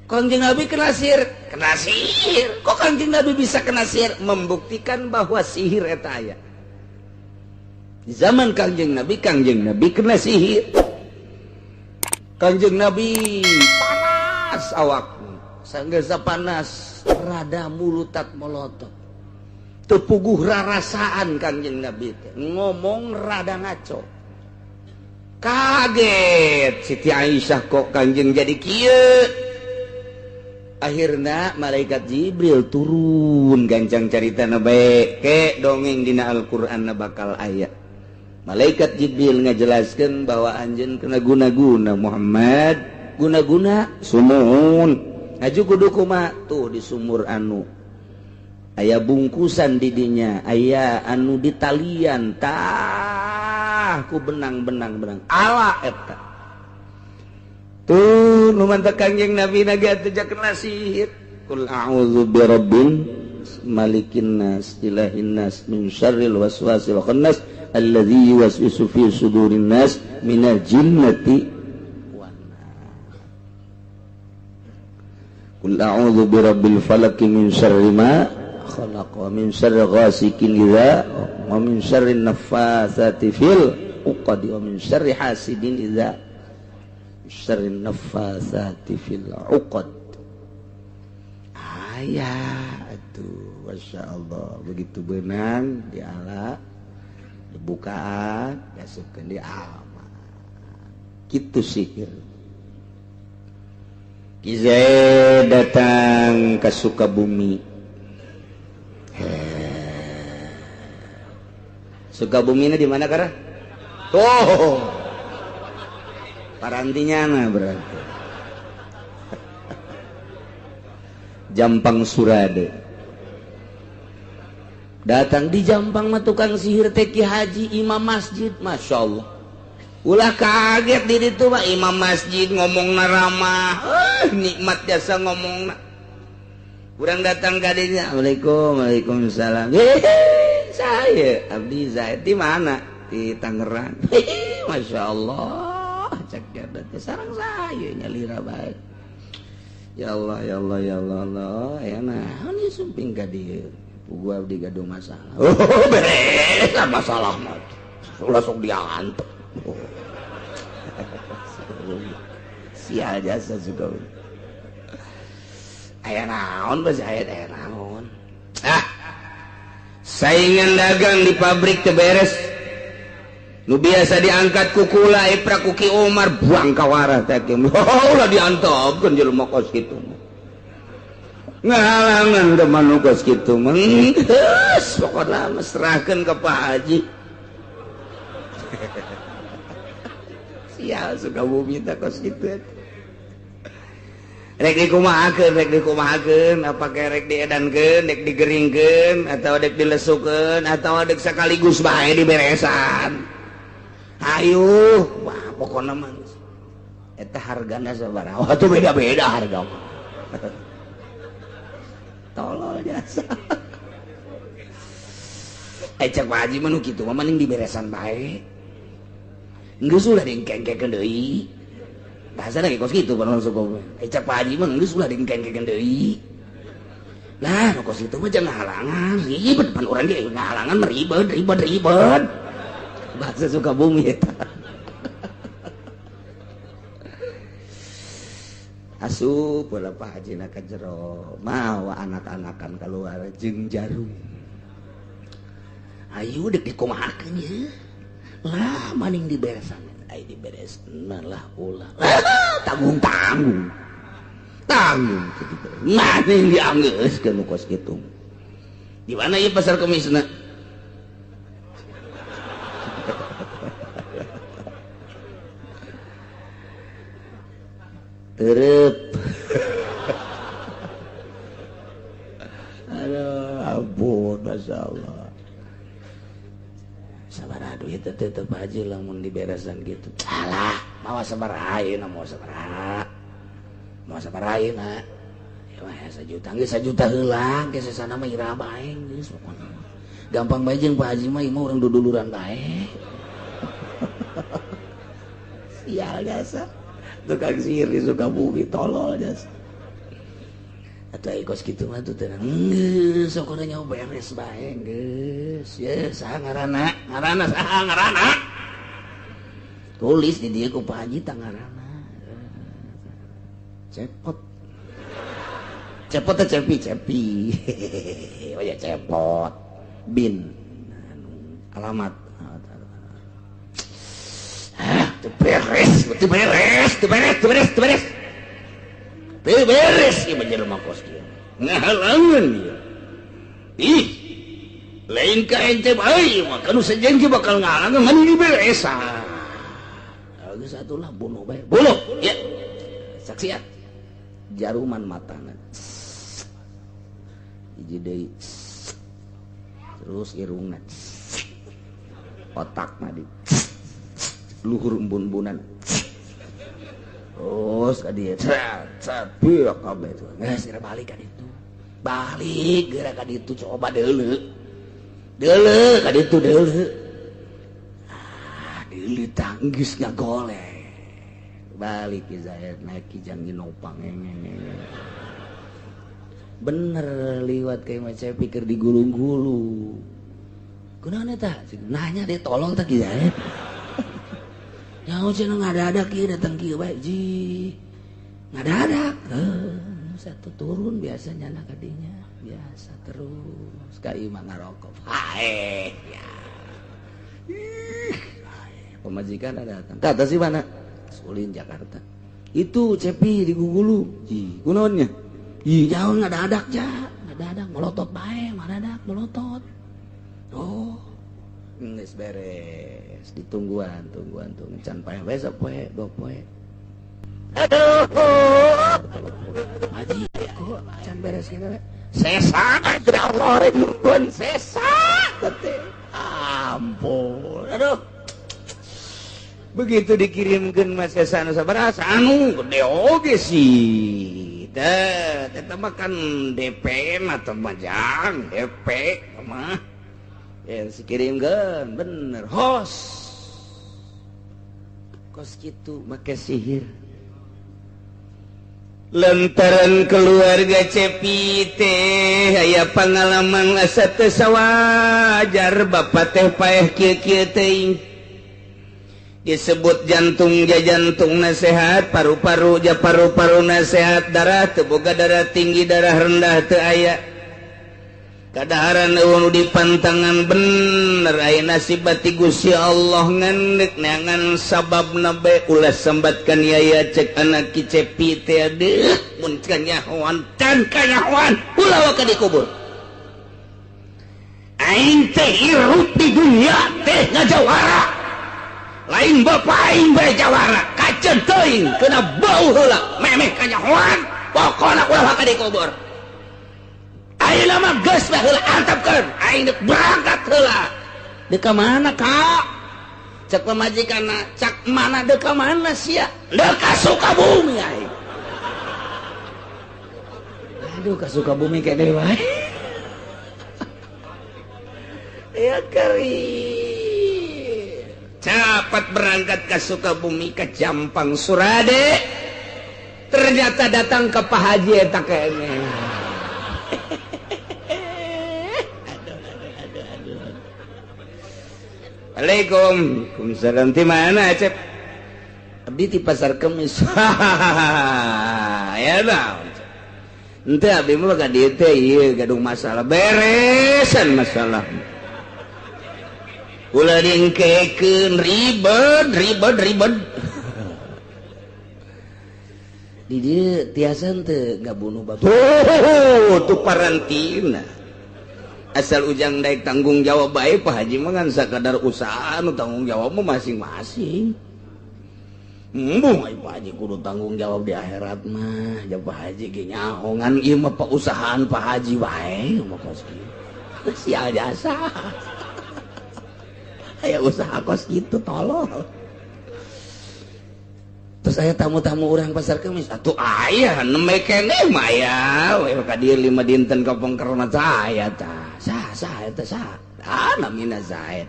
Kanjeng Nabi kena sihir. Kok Kanjeng Nabi bisa kena sihir? Membuktikan bahwa sihir eta aya. Di zaman Kanjeng Nabi kena sihir. Kanjeng Nabi panas awakna, sanggeus panas rada mulutat molotot. Teu puguh rarasaan Kanjeng Nabi teh, ngomong rada ngaco. Kaget Siti Aisyah kok Kanjeng jadi kieu. Akhirna malaikat Jibril turun gancang caritana bae ke dongeng dina Al-Qur'an bakal aya. Malaikat Jibril ngajelaskeun bahwa anjeun kena guna-guna Muhammad, guna-guna sumuhun. Aju kudu kumaha tuh di sumur anu aya bungkusan di dinya, aya anu ditalian tah ku benang-benang ala eta. Tuh nu mantak Kanjeng Nabi naga teh kena sihir. Qul a'udzu birabbin malikin nas ilahin nas min syarril waswasil khannas alladzi yuwaswisu fi sudurin nas minal jinnati wan nas. Qul a'udzu birabbil falaq min syarri ma khalaq wa min syarri ghasikin idza wa min syarri naffatsati fil 'uqad wa min syarri hasidin idza syarrin naffatsati fil 'uqad. Ayah atuh masyaallah begitu beunang diala dibukaan diasupkeun di amal. Kitu sihir. Kizai datang ke Sukabumi. Sukabumi di mana kara? Tuh. Parantinya nah berarti Jampang Surade. Datang di Jampang mah tukang sihir teh Ki Haji imam masjid, masya Allah. Ulah kaget di ditu mah imam masjid ngomongna ramah, nikmat jasa ngomongna. Urang datang ka dinya, Waalaikumsalam. Saya abdi Zaid di mana? Di Tangerang. Masya Allah. Cek jadat sareng saya nyalira bae. Ya Allah ya Allah ya Allah Allah ya naon ieu sumping ka dieu pugu abdi gaduh masalah. Oh beres masalah mah ulah sok diantep. Sia jasa juga. Aya naon bos aya naon. Saingan dagang di pabrik teu beres. Nu biasa diangkat ku kula ipra ku Ki Umar buang kawara teh ulah diantepkeun jelema kos kitu ngahalangan teh manu kos kitu mah geus pokona mesrahkeun ka Pak Haji. Sia Sukabumi teh kos kitu rek dikumahakeun apa rek diedankeun rek digeringkeun atawa rek dilesukeun atawa rek sakaligus bae diberesan. Ayo, wah pokoknya mah eta hargana sabaraha. Wah tuh beda-beda harga mah. Tolol jasa. Cek Pak Haji mah nu kitu mah mending diberesan bae. Geus ulah dingkengkeun deui. Bahasa lagi kos kitu panu suku. Cek Pak Haji mah geus ulah dingkengkeun deui. Lah nu kos kitu mah jangan halangan, ribet pan urang ge ngahalangan mah ribet. Bahasa Sukabumi eta. Asup bola Pak Haji ka jero mawa anak-anakan keluar jeung jarum. Ayo dek dikumahakeun ye. Lah maning diberesan. Ai diberesna lah ulah. Tanggung. Maning dianggeuskeun kos kitu. Di mana ieu pasar Kemisna? Terep. Aduh, ampun, Masya Allah. Sabaraha duit tetep Haji lamun diberesan gitu. Alah, mawa sabaraha ieu mawa sabaraha. Mawa sabaraha ieu na. Ya mah 1 juta, geus 1 juta heulang ke sesana mah ira bae geus pokona. Gampang bae jeung Pak Haji mah ieu urang duduluran bae. Sial jasa. Tukang sihir di Sukabumi tolol jasa. atau ikos gitu mah tuh tenang geus sok urang nyaho beres bae geus ya saha ngaranna tulis di dieu ku Pak Haji tah ngaranna cepot teh cepi oh ya cepot bin alamat tuh beres ya menjelma kos dia ngahalangan dia ih lain ka ente bae mah kanu sejengi bakal ngahalangan ngan ini beres geus atuh lah bunuh bae bunuh ya saksi ya jaruman matana hiji deui terus irungna otakna di luhur embun-embunan terus ka dieu biak kabeh tuh geus balik ka ditu balik geura ka ditu coba deuleu ka ditu deuleu deuleu tanggis ngagoleh balik ke Zaid naik kijang nopang bener liwat kayak macam pikir digulung-gulung kunaon eta nanya deh tolong tak Zaid nyaho cenah ngadadak ieu datang kieu bae ji ngadadak satu turun biasanya anak kadinya biasa terus ka ieu mah ngarokok hae ya pemajikan ada datang kata si mana Ulin Jakarta itu Cepi di Gugulu ji kunaonnya ji nyaho ngadadak ngadadak melotot bae ngadadak melotot oh geus beres ditungguan tuh can pae besok poe 2 poe aduh Haji kok can beres kieu sesa kada Allah nungguan sesa teh ampun aduh begitu dikirimkeun mas sesa anu sabaraha anu gede oge sih teh mah kan DP mah teh majang DP mah ya si kirimkeun bener hos kos kitu make sihir lantaran keluarga Cepi teh aya pangalaman asa teu sawajar bapa teh paeh kieu-kieu teuing disebut jantung nasehat paru-paru nasehat darah teu boga darah tinggi darah rendah teu aya kadaharan eueuh di pantangan bener aya nasib bati Gusti Allah ngandek neangan sababna bae ulah sambatkan yaya cek anak ki Cepi teh aduh mun kanyahoan can kanyahoan ulah ka dikubur aing teh hirup di dunia teh ngajawara lain bapak aing bae jawara kaceun teuing kena bau heula memeh kanyahoan pokona ulah ka dikubur ayeuna mah geus bae heula antepkeun aing deuk berangkat heula deuk ka mana Kak cek pamajikanna cak mana deuk ka mana sia deuk ka Sukabumi aing aduh ka Sukabumi kene wae ya kari cepat berangkat ke Sukabumi ke Jampang Surade ternyata datang ke Pak Haji eta kene Waalaikumsalam di mana Cep abdi di pasar Kemis ya naon ente abdi mah ka dieu teh ieu gaduh masalah beresan masalah ulah dingkekeun ribet di dieu tiasan teu ngabunuh bapak tuh parantina asal ujang daek tanggung jawab bae Pak Haji mah kan sakadar usaha anu tanggung jawab mah masing-masing Pak Haji kudu tanggung jawab di akhirat mah ya Pak Haji ge nyaho ngan ieu mah pausahaan Pak Haji wae mah kos kieu sial jasa aya usaha kos gitu tolol terus aya tamu-tamu urang pasar Kemis atuh aya neme keneh mah aya we ka dieu 5 dinten kapongker mah saya tah sah eta sah namina Zaid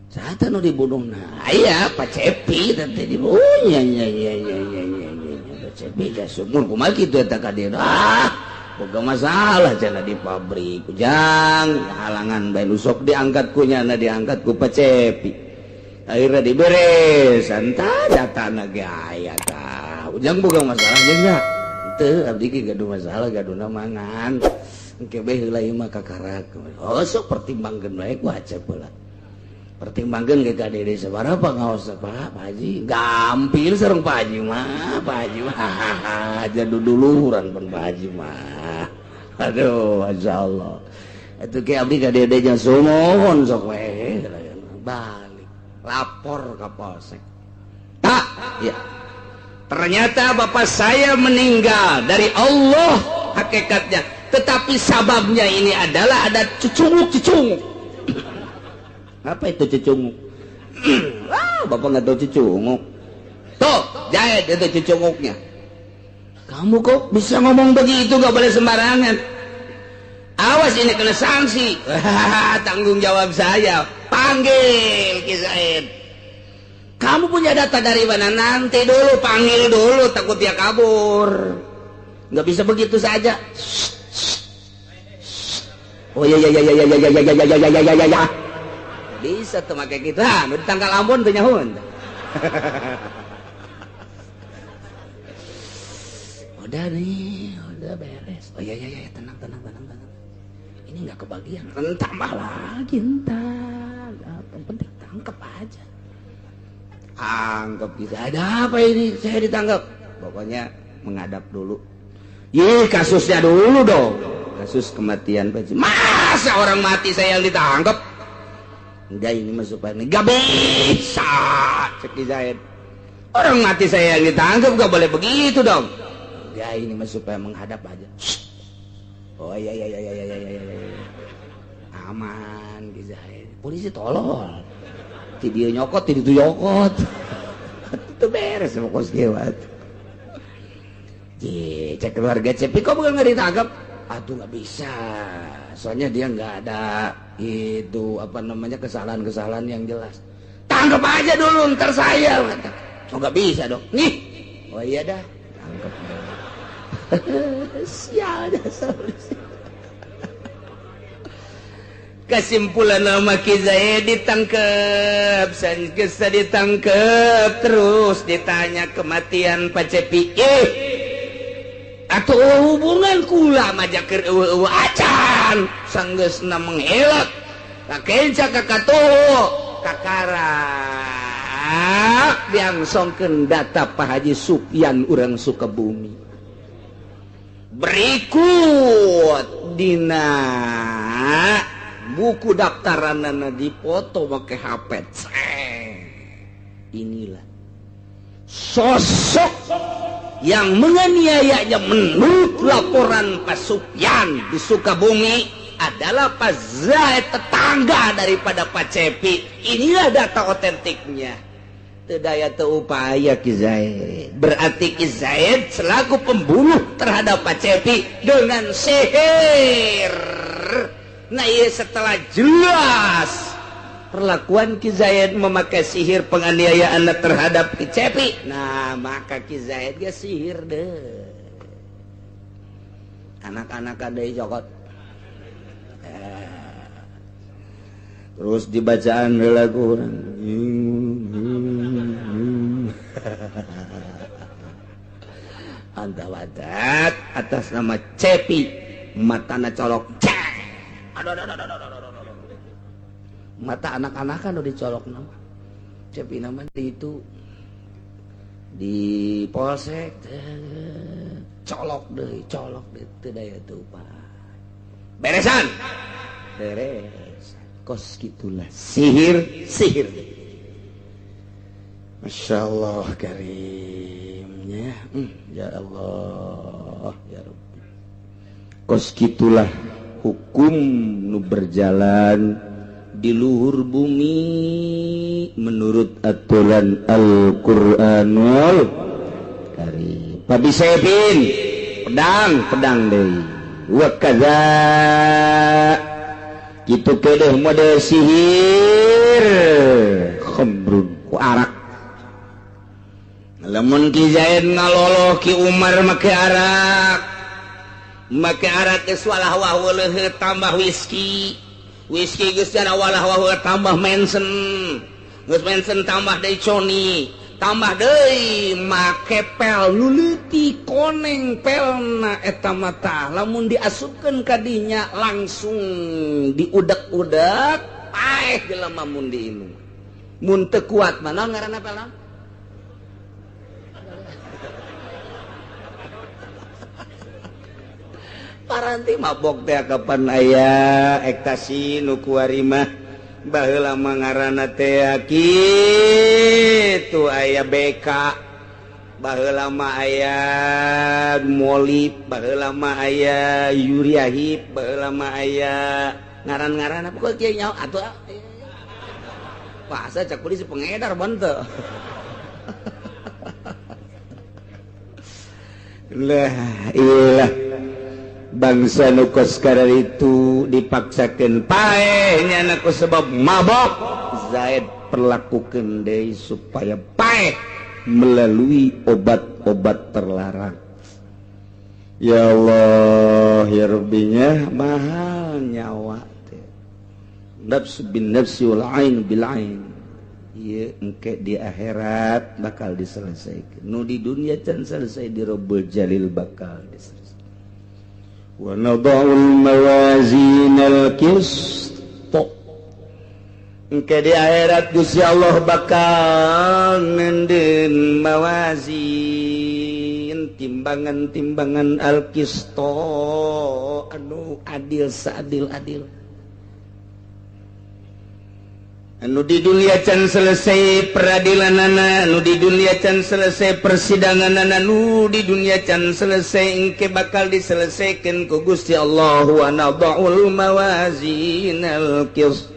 saha teh nu dibunuhna aya Pak Cepi teh dibunuh nya beda sumur kumaha kitu eta ka dieu boga masalah cenah di pabrik ujang halangan bae sok diangkat ku nyana diangkat ku Pacepi akhirnya diberes anta datana ge aya tah ujang boga masalah jeung enggak teu abdi ge gaduh masalah gaduna mangan engke bae heula ieu mah kakarak sok pertimbangkeun bae ku acep heula pertimbangkan ke kadede sabaraha ngaos Pak Haji gampil sareng Pak Haji mah aja duluran pun Pak Haji mah aduh masyaallah itu ke abdi kadede nya sumohon sok we balik lapor ka polsek tak ya ternyata bapak saya meninggal dari Allah hakikatnya tetapi sababnya ini adalah ada cucunguk apa itu cucunguk? Bapak nggak tahu cucunguk. Tuh, jahit itu cucunguknya. Kamu kok bisa ngomong begitu? Gak boleh sembarangan. Awas ini kena sanksi. Tanggung jawab saya. Panggil Ki Zaid. Kamu punya data dari mana? Nanti dulu, panggil dulu. Takut dia kabur. Nggak bisa begitu saja. Oh ya. Bisa tuh make gitu udah ditangkal Ambon tuh nyahun udah nih udah beres oh ya tenang ini nggak kebagian tambah lagi entar apa penting tangkap aja anggap bisa ada apa ini saya ditangkap pokoknya menghadap dulu kasusnya dulu dong kasus kematian masa orang mati saya yang ditangkap enggak ini mah supaya enggak bisa cek Zaid orang mati saya yang ditangkap gak boleh begitu dong enggak ini mah supaya menghadap aja oh iya aman Zaid polisi tolol ti dia nyokot ti ditu nyokot itu beres sama kos gewat cek keluarga Cepi kok bukan nggak ditangkap tuh nggak bisa soalnya dia nggak ada itu apa namanya kesalahan yang jelas tangkap aja dulu ntar saya nggak bisa dong nih oh iya dah tangkap sial dah solusi kesimpulan nama Ki Zaid ditangkap bisa ditangkap terus ditanya kematian Pacepi atau hubungan kula majakir acan sanggeusna menghelak kakenca kakatuh kakarak diangsongkeun data Pak Haji Sufyan urang Sukabumi berikut dina buku daftaranana dipoto make HP inilah sosok yang menganiayanya menurut laporan Pak Sufyan di Sukabumi adalah Pak Zaid tetangga daripada Pak Cepi. Inilah data otentiknya. Tedaya upaya Ki Zaid. Berarti Ki Zaid selaku pembunuh terhadap Pak Cepi dengan sihir. Nah iya setelah jelas perlakuan Ki Zaid memakai sihir penganiayaan terhadap Ki Cepi. Nah, maka Ki Zaid gak sihir deh. Anak-anak ada cokot. Terus dibacaan lagu orang. Antawadat atas nama Cepi, matana colok. Aduh. Mata anak-anak kan udah dicolok nama Cepi nama itu di polsek colok deh itu daya tuh Pak beresan beres kos gitulah sihir Masya Allah karimnya ya Allah ya Rabbi kos gitulah hukum nu berjalan di luhur bumi menurut aturan Al-Qur'anul Karim. Pabi Sepin pedang deui. Wa kadza kitu kedeh model sihir khamrun ku arak. lamun Ki Zaid ngaloloh Ki Umar make arak geus walah tambah whisky geus walah tambah mensen tambah deui coni tambah deui make pel nu leutik koneng pelna eta mata lamun diasupkeun ka dinya langsung diudak-udak paeh jelema mun diinum mun teu kuat mah naon ngaranna pelna paranti mabok teh kapan aya ekstasi nu kuari mah baheula mah ngaranna teh kitu aya BK baheula mah aya molib baheula mah aya yuriahib baheula mah aya ngaran-ngaranna pokoknya kieu nyaho atuh bahasa cak polisi pengedar banteu lah ilah bangsa nu sekarang itu dipaksakan paehnya naku sebab mabok Zaid perlakukan deui supaya paeh melalui obat-obat terlarang. Ya Allah ya Rabbinya mahal nyawa teh nafsu bin nafsi wal ain bil ain ieu engke di akhirat bakal diselesaikan nu di dunia can selesai di Rabbul Jalil bakal diselesaikan. Wa nada'ul mawazinal qist engke di akhirat Gusti Allah bakal ngendeun mawazin timbangan-timbangan al-qist anu adil seadil-adil anu di dunia can selesai peradilanana anu di dunia can selesai persidanganana anu di dunia can selesai engke bakal diselesaikan ku Gusti Allah wa nada'ul mawazinal qist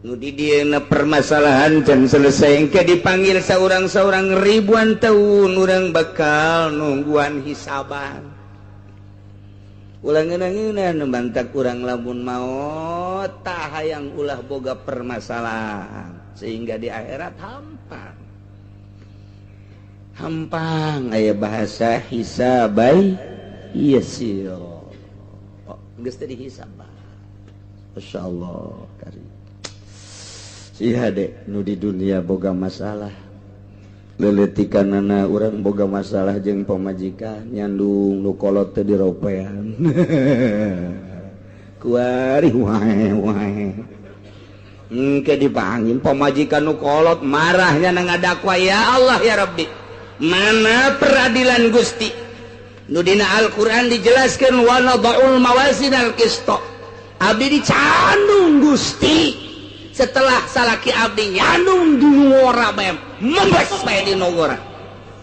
nu di dieuna permasalahan can selesai engke dipanggil saurang-saurang ribuan tahun urang bakal nungguan hisaban ulah ngeunah nembantak urang lamun maot tah hayang ulah boga permasalahan sehingga di akhirat hampang aya bahasa hisabai yasir geus teh dihisab masyaallah karim si hade nu di dunia boga masalah leletikanana urang boga masalah jeung pamajikan nyandung nu kolot teu diropean kuari wae engke dipanggil pamajikan nu kolot marahnya ngadakwa ya Allah ya Rabbi mana peradilan Gusti nu dina Al-Qur'an dijelaskeun wa nada'ul mawazinal qist abdi dicandung Gusti setelah salaki abdi nyandung di ngora bayam membes bae di ngora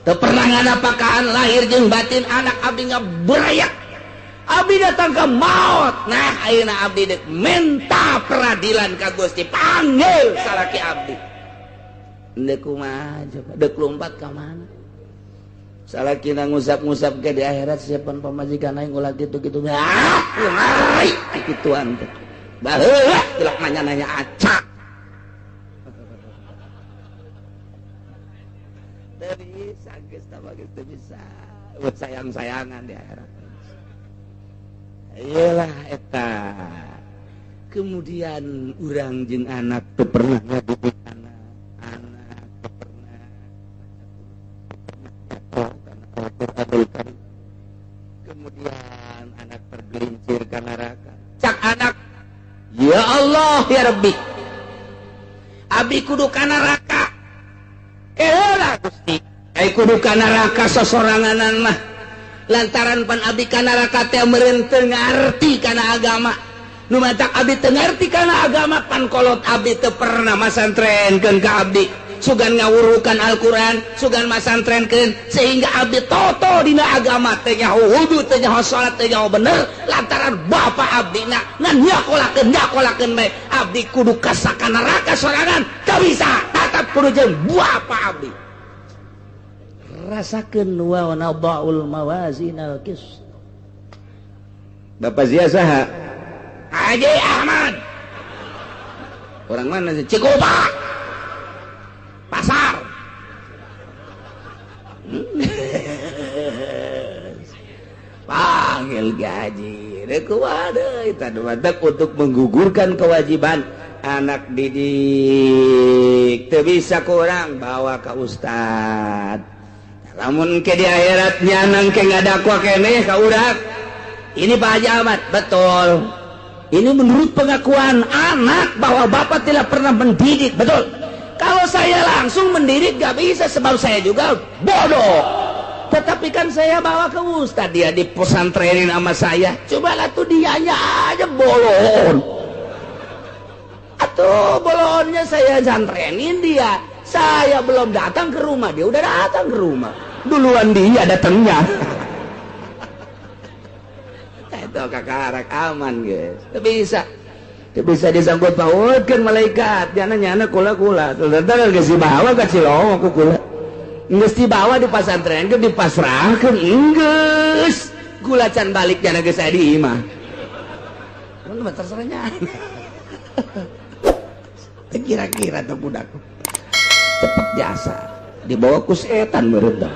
teu pernah ngadapakaan lahir jeung batin anak abdi ngaberayak abdi datang ke maut nah ayeuna abdi dek minta peradilan ka Gusti panggil salaki abdi dek kumaha coba dek lompat ka mana salakina ngusap-ngusap ke di akhirat siapan pamajikan aing ulah kitu-kitu ngari kituan teh baheula geulak nanya-nanya acak bisa geus tah geus teu bisa sayang-sayangan di akhirat iyalah eta kemudian urang jeung anak teu pernah ngadidik anak teu pernah kemudian anak tergelincir ka neraka cak anak ya Allah ya Rabbi abdi kudu ka neraka lah Gusti kudu ka neraka sosoranganan mah lantaran pan abdi ka neraka teh meureun teu ngarti kana agama nu matak abdi teu ngarti kana agama pan kolot abdi teu pernah masantrenkeun ka abdi sugan ngawurukan Al-Qur'an sugan masantrenkeun sehingga abdi toto dina agama teh nyaho wudu teh nyaho salat teh nyaho bener lantaran bapa abdina ngan nyakolakeun bae abdi kudu ka neraka sorangan teu bisa tatap kudu jeung bapa abdi rasakeun wa nada'ul mawazinal qist Bapak Zia saha Haji Ahmad orang mana sih Cikupa pasar angel gaji untuk menggugurkan kewajiban anak didik teu bisa kurang bawa ke ustad lamun ke di akhiratnya nangke ngadakwa keneh ka urang ini Pak Haji Ahmad betul ini menurut pengakuan anak bahwa bapak tidak pernah mendidik betul kalau saya langsung mendidik gak bisa sebab saya juga bodoh tetapi kan saya bawa ke ustad dia di pesantrenin sama saya cobalah tuh dianya aja bolon atau bolonnya saya santrenin dia saya belum datang ke rumah dia udah datang ke rumah duluan dia datangnya itu kakak aman guys bisa disangkut pautkan malaikat nyana kula terus kasih bawa ke Cilong aku kula nges dibawa di pasantren ke dipasrahkan ingges gula can balik jana ke saya di imah terserahnya kira-kira tuh budak cepet jasa dibawa ku setan merendah